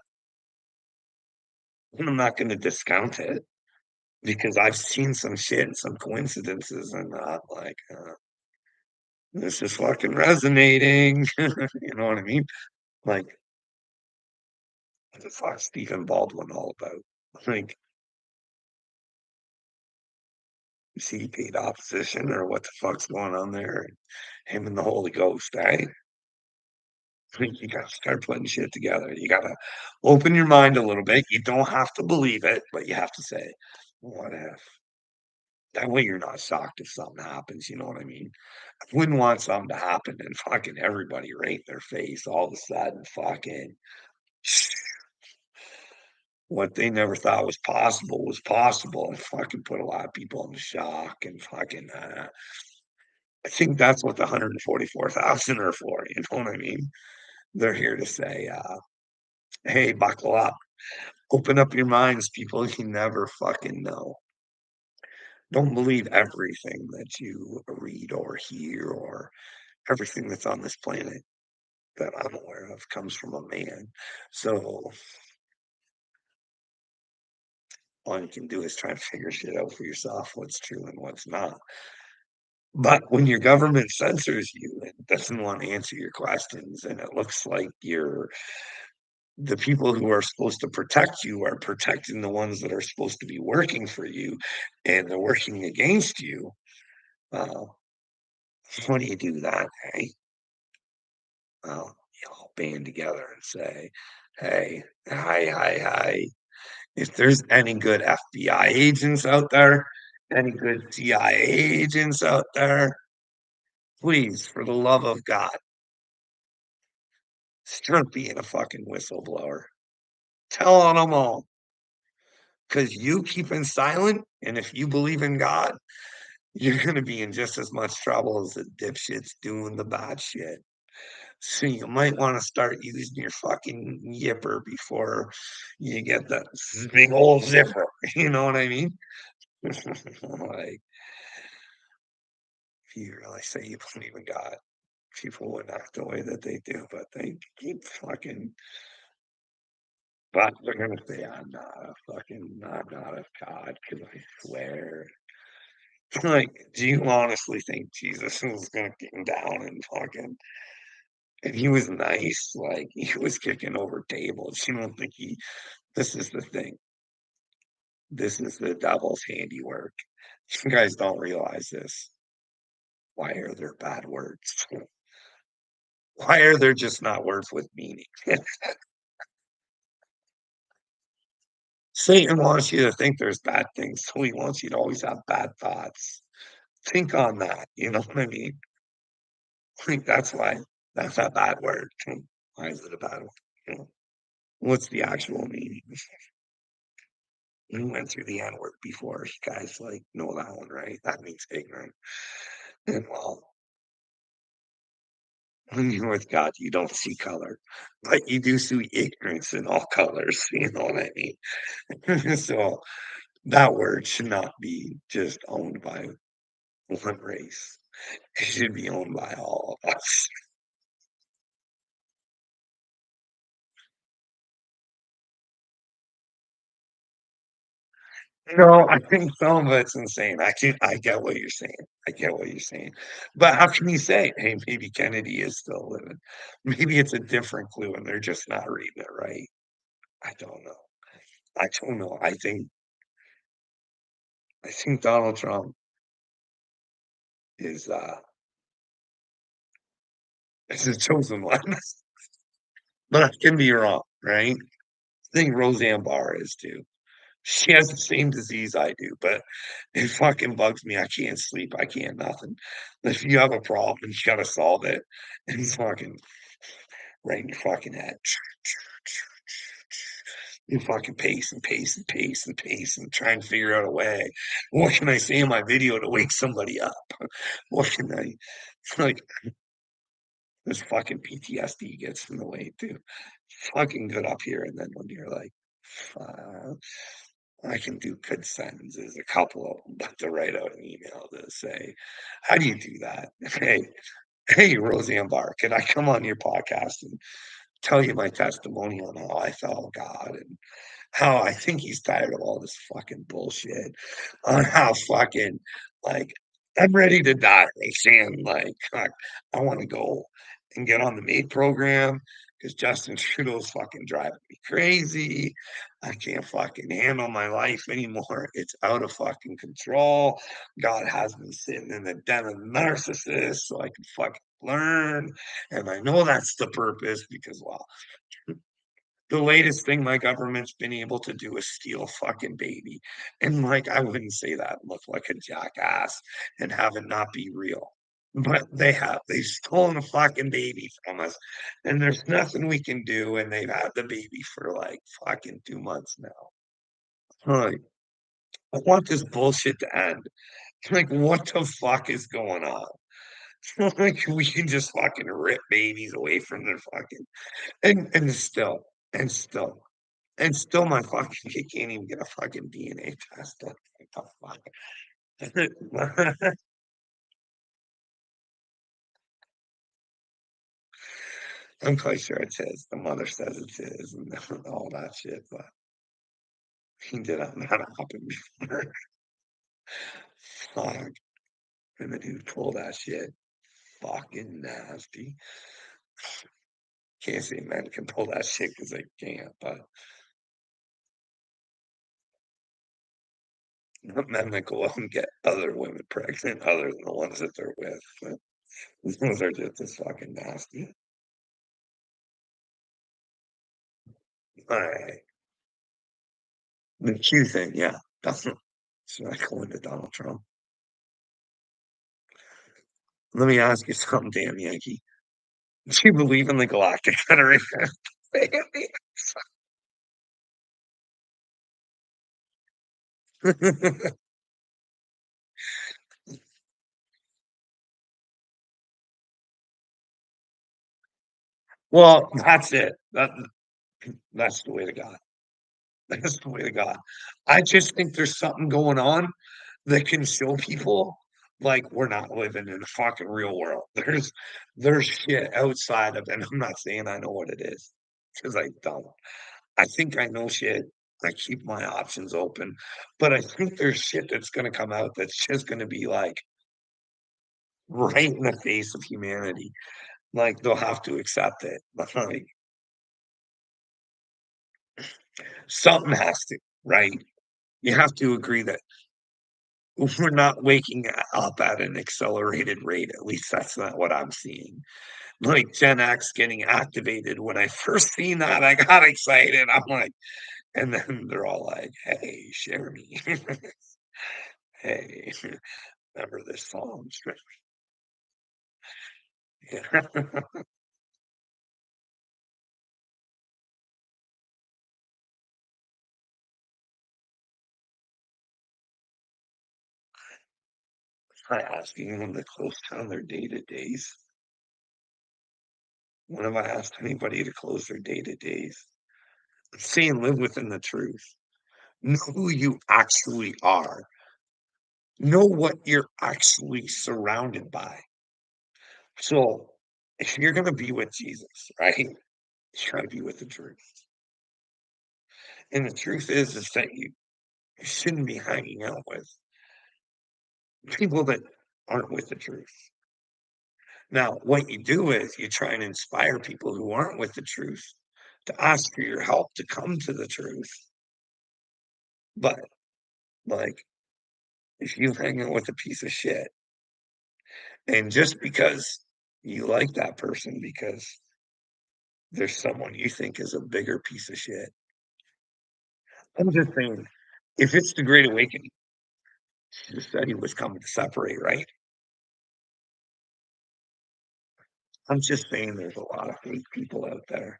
And I'm not going to discount it because I've seen some shit, some coincidences, and not like this is fucking resonating. You know what I mean? Like, what the fuck Stephen Baldwin all about? Like, is he paid opposition or what the fuck's going on there? Him and the Holy Ghost, eh? You gotta start putting shit together. You gotta open your mind a little bit. You don't have to believe it, but you have to say, what if? That way you're not shocked if something happens, you know what I mean? I wouldn't want something to happen and fucking everybody right in their face all of a sudden fucking what they never thought was possible and fucking put a lot of people in shock and fucking I think that's what the 144,000 are for, you know what I mean? They're here to say, hey, buckle up. Open up your minds, people. You never fucking know. Don't believe everything that you read or hear or everything that's on this planet that I'm aware of comes from a man. So all you can do is try and figure shit out for yourself, what's true and what's not. But when your government censors you and doesn't want to answer your questions, and it looks like you're the people who are supposed to protect you are protecting the ones that are supposed to be working for you, and they're working against you. Uh, what do you do that, hey? Well, you all band together and say, hey, hi. If there's any good FBI agents out there, any good CIA agents out there, please, for the love of God, start being a fucking whistleblower. Tell on them all. Because you keeping silent, and if you believe in God, you're going to be in just as much trouble as the dipshits doing the bad shit. So you might want to start using your fucking yipper before you get the big old zipper. You know what I mean? Like, if you really say you believe in God, people would act the way that they do, but they keep fucking. But they're gonna say, I'm not of God, because I swear. Like, do you honestly think Jesus was gonna come down and fucking and he was nice, like, he was kicking over tables, you don't think he this is the thing, this is the devil's handiwork. You guys don't realize this. Why are there bad words? Why are there just not words with meaning? Satan wants you to think there's bad things, so he wants you to always have bad thoughts. Think on that, you know what I mean? I think that's why that's a bad word. Why is it a bad word? You know, what's the actual meaning? We went through the N word before. You guys like know that one, right? That means ignorant. And well, when you're with God, you don't see color, but you do see ignorance in all colors. You know what I mean? So that word should not be just owned by one race. It should be owned by all of us. No, I think some of it's insane. I get what you're saying. I get what you're saying. But how can you say, "Hey, maybe Kennedy is still living." Maybe it's a different clue and they're just not reading it right. I don't know. I don't know. I think Donald Trump is, is the chosen one, but I can be wrong, right? I think Roseanne Barr is too. She has the same disease I do, but it fucking bugs me. I can't sleep. I can't nothing. If you have a problem, you gotta solve it. And it's fucking right in your fucking head. You fucking pace and pace and pace and pace and try and figure out a way. What can I say in my video to wake somebody up? What can I like this fucking PTSD gets in the way too. Fucking good up here, and then when you're like, I can do good sentences, a couple of them, but to write out an email to say, "How do you do that?" Hey, hey, Roseanne Barr, can I come on your podcast and tell you my testimony on how I felt God and how I think he's tired of all this fucking bullshit on how fucking like I'm ready to die. Like saying like I want to go and get on the MAID program because Justin Trudeau's fucking driving me crazy. I can't fucking handle my life anymore. It's out of fucking control. God has me sitting in the den of narcissists so I can fucking learn. And I know that's the purpose because, well, the latest thing my government's been able to do is steal a fucking baby. And like, I wouldn't say that and look like a jackass and have it not be real. But they have. They've stolen a fucking baby from us. And there's nothing we can do. And they've had the baby for like fucking 2 months now. Like, I want this bullshit to end. Like, what the fuck is going on? Like, we can just fucking rip babies away from their fucking and still and still my fucking kid can't even get a fucking DNA test. Like, what the fuck? I'm quite sure it's his. The mother says it's his and all that shit, but he did not happen before. Fuck. And the dude pulled that shit. Fucking nasty. Can't say men can pull that shit because they can't, but men that go out and get other women pregnant other than the ones that they're with. But those are just as fucking nasty. All right. The Q thing, yeah. Definitely. Should I go into Donald Trump? Let me ask you something, damn Yankee. Do you believe in the Galactic Federation? Well, that's it. That's the way to God. That's the way to God. I just think there's something going on that can show people like we're not living in the fucking real world. There's shit outside of, and I'm not saying I know what it is because I don't. I think I know shit. I keep my options open, but I think there's shit that's gonna come out that's just gonna be like right in the face of humanity. Like they'll have to accept it. Like something has to, right? You have to agree that we're not waking up at an accelerated rate. At least that's not what I'm seeing. Like Gen X getting activated. When I first seen that, I got excited. I'm like, and then they're all like, "Hey, share me." Hey, remember this song? Yeah. I asking them to close down their day-to-days. When have I asked anybody to close their day-to-days? I'm saying live within the truth. Know who you actually are. Know what you're actually surrounded by. So if you're gonna be with Jesus, right? You gotta be with the truth. And the truth is that You shouldn't be hanging out with people that aren't with the truth. Now, what you do is you try and inspire people who aren't with the truth to ask for your help to come to the truth. But, like, if you hang out with a piece of shit, and just because you like that person because there's someone you think is a bigger piece of shit, I'm just saying, if it's the Great Awakening, the study was coming to separate, right? I'm just saying there's a lot of fake people out there,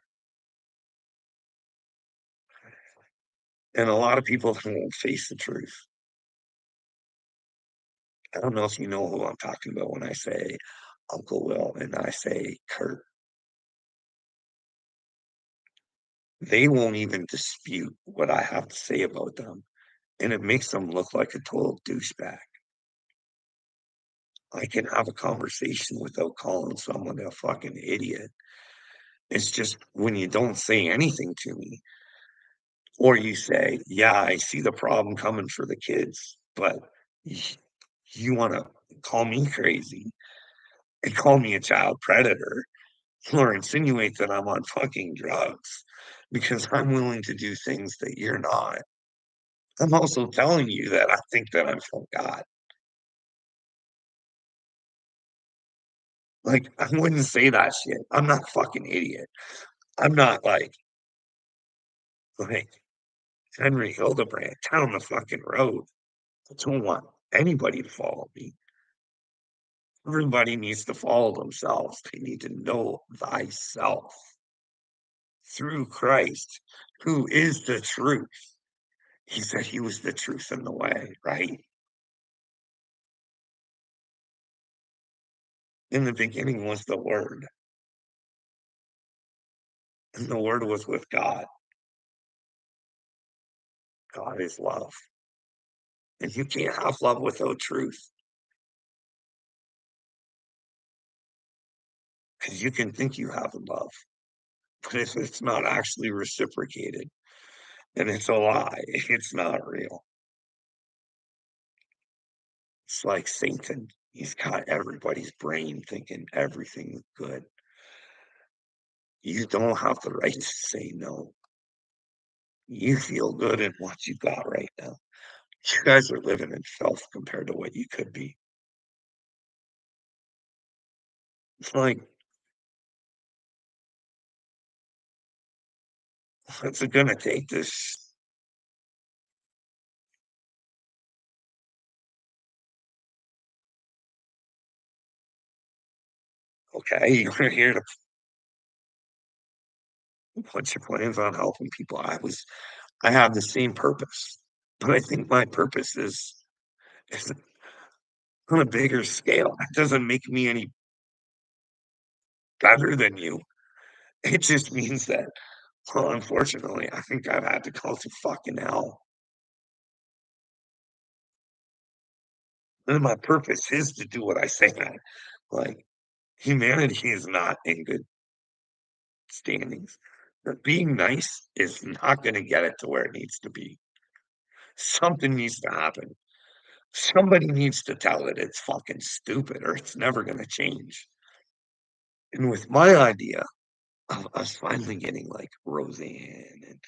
and a lot of people who won't face the truth. I don't know if you know who I'm talking about when I say Uncle Will and I say Kurt. They won't even dispute what I have to say about them, and it makes them look like a total douchebag. I can have a conversation without calling someone a fucking idiot. It's just when you don't say anything to me, or you say, "Yeah, I see the problem coming for the kids," but y you wanna call me crazy and call me a child predator or insinuate that I'm on fucking drugs because I'm willing to do things that you're not. I'm also telling you that I think that I'm from God. Like, I wouldn't say that shit. I'm not a fucking idiot. I'm not like Henry Hildebrand down the fucking road. I don't want anybody to follow me. Everybody needs to follow themselves. They need to know thyself through Christ, who is the truth. He said he was the truth and the way, right? In the beginning was the Word, and the Word was with God. God is love. And you can't have love without truth because you can think you have love, but if it's not actually reciprocated, then it's a lie. It's not real. It's like Satan. He's got everybody's brain thinking everything's good. You don't have the right to say no. You feel good in what you got right now. You guys are living in filth compared to what you could be. It's like, what's it gonna take this? Okay, you're here to put your plans on helping people. I have the same purpose, but I think my purpose is on a bigger scale. That doesn't make me any better than you. It just means that, well, unfortunately, I think I've had to go through fucking hell. And my purpose is to do what I say. Like, humanity is not in good standings. But being nice is not going to get it to where it needs to be. Something needs to happen. Somebody needs to tell it it's fucking stupid or it's never going to change. And with my idea of us finally getting like Roseanne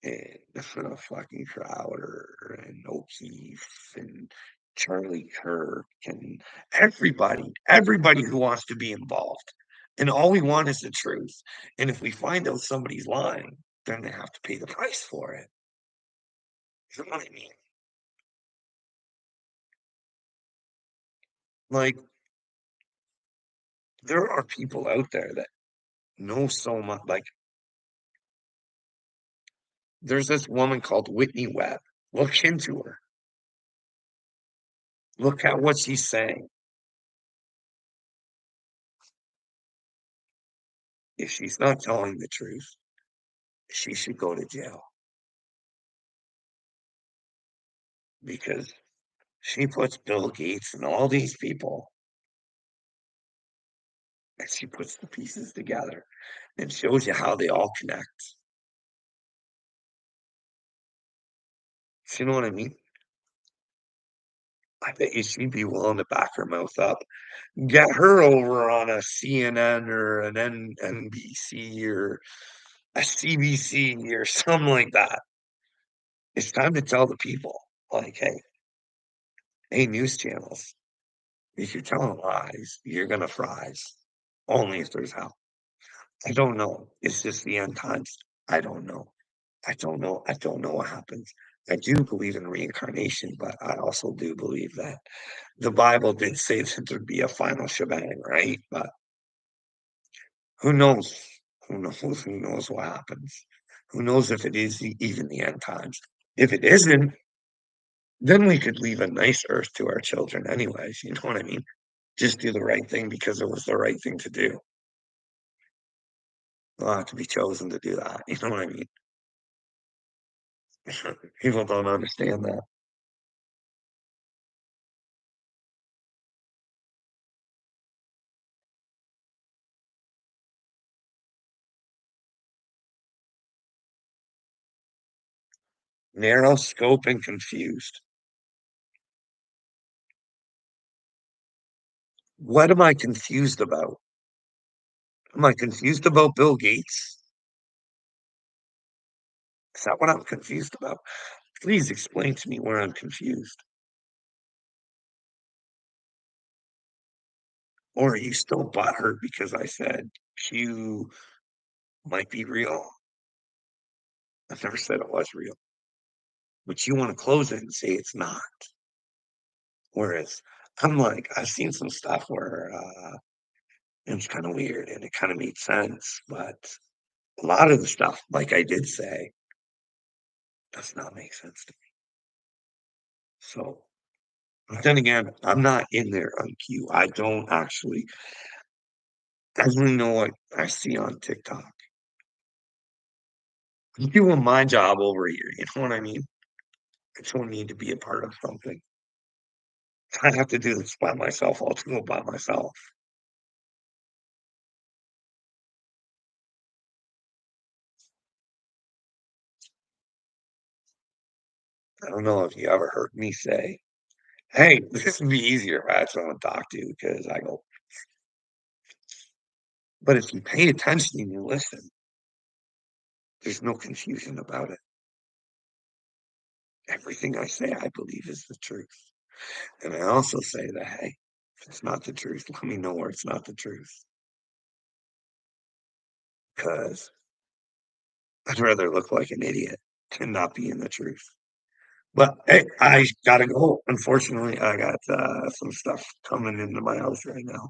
and fucking Crowder and O'Keefe and Charlie Kirk and everybody who wants to be involved. And all we want is the truth. And if we find out somebody's lying, then they have to pay the price for it. You know what I mean? Like, there are people out there that know so much. Like, there's this woman called Whitney Webb. Look into her. Look at what she's saying. If she's not telling the truth, she should go to jail because she puts Bill Gates and all these people, and she puts the pieces together and shows you how they all connect. You know what I mean? I bet you she'd be willing to back her mouth up. Get her over on a CNN or an NBC or a CBC or something like that. It's time to tell the people, like, hey, news channels, if you're telling lies, you're gonna fries. Only if there's hell. I don't know. It's just the end times. I don't know. I don't know. I don't know what happens. I do believe in reincarnation, but I also do believe that the Bible did say that there'd be a final shebang, right? But who knows? Who knows? Who knows what happens? Who knows if it is even the end times? If it isn't, then we could leave a nice earth to our children anyways, you know what I mean? Just do the right thing because it was the right thing to do. We'll have to be chosen to do that, you know what I mean? People don't understand that. Narrow scope and confused. What am I confused about? Am I confused about Bill Gates? Is that what I'm confused about? Please explain to me where I'm confused. Or are you still butthurt because I said Q might be real? I've never said it was real, but you want to close it and say it's not. Whereas I'm like, I've seen some stuff where it's kind of weird and it kind of made sense, but a lot of the stuff, like I did say, does not make sense to me. So, but then again, I'm not in there on Q. I don't actually, I only know what I see on TikTok. I'm doing my job over here. You know what I mean? I don't need to be a part of something. I have to do this by myself. I'll do it by myself. I don't know if you ever heard me say, hey, this would be easier if I had someone to talk to because I go, but if you pay attention and you listen, there's no confusion about it. Everything I say, I believe is the truth. And I also say that, hey, if it's not the truth, let me know where it's not the truth. Because I'd rather look like an idiot than not be in the truth. But hey, I gotta go. Unfortunately, I got some stuff coming into my house right now.